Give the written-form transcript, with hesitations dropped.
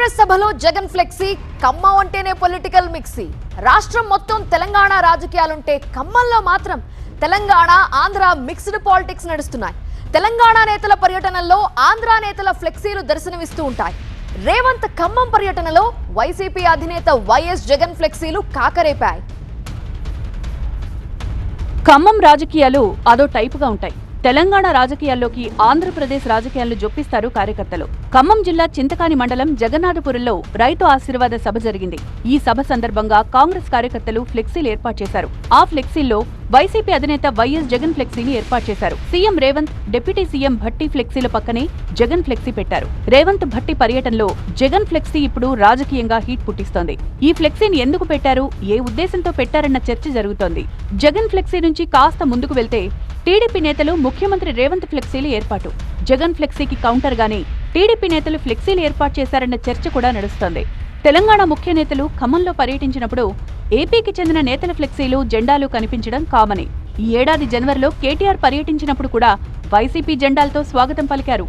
కాంగ్రెస్ సభలో జగన్ ఫ్లెక్సీ, ఖమ్మం అంటేనే political mixie. రాష్ట్రం మొత్తం తెలంగాణ రాజకీయాలుంటే ఖమ్మంలో మాత్రం తెలంగాణ ఆంధ్ర మిక్స్డ్ పాలిటిక్స్ నడుస్తున్నాయి. తెలంగాణ నేతల పర్యటనల్లో ఆంధ్ర నేతల ఫ్లెక్సీలు దర్శనమిస్తూ ఉంటాయి. రేవంత్ ఖమ్మం పర్యటనలో వైసీపీ అధినేత వైఎస్ జగన్ ఫ్లెక్సీలు కాకరేపాయి. ఖమ్మం రాజకీయాలు అదో టైపుగా ఉంటాయి. తెలంగాణ రాజకీయాల్లోకి ఆంధ్రప్రదేశ్ రాజకీయాలను జొప్పిస్తారు కార్యకర్తలు. ఖమ్మం జిల్లా చింతకాని మండలం జగన్నాథపురంలో రైతు ఆశీర్వాద సభ జరిగింది. ఈ సభ సందర్భంగా కాంగ్రెస్ కార్యకర్తలు ఫ్లెక్సీలు ఏర్పాటు చేశారు. ఆ ఫ్లెక్సీల్లో వైసీపీ అధినేత వైఎస్ జగన్ ఫ్లెక్సీని ఏర్పాటు చేశారు. CM Revanth, deputy CM Bhatti ఫ్లెక్సీల పక్కనే జగన్ ఫ్లెక్సీ పెట్టారు. రేవంత్, భట్టి పర్యటనలో జగన్ ఫ్లెక్సీ ఇప్పుడు రాజకీయంగా హీట్ పుట్టిస్తోంది. ఈ ఫ్లెక్సీని ఎందుకు పెట్టారు, ఏ ఉద్దేశంతో పెట్టారన్న చర్చ జరుగుతోంది. జగన్ ఫ్లెక్సీ నుంచి కాస్త ముందుకు వెళ్తే టీడీపీ నేతలు ముఖ్యమంత్రి రేవంత్ ఫ్లెక్సీలు ఏర్పాటు. జగన్ ఫ్లెక్సీకి కౌంటర్ గానే టీడీపీ నేతలు ఫ్లెక్సీలు ఏర్పాటు చేశారన్న చర్చ కూడా నడుస్తోంది. తెలంగాణ ముఖ్య నేతలు ఖమ్మంలో పర్యటించినప్పుడు ఏపీకి చెందిన నేతల ఫ్లెక్సీలు, జెండాలు కనిపించడం కామనే. ఈ ఏడాది జనవరిలో కేటీఆర్ పర్యటించినప్పుడు కూడా వైసీపీ జెండాలతో స్వాగతం పలికారు.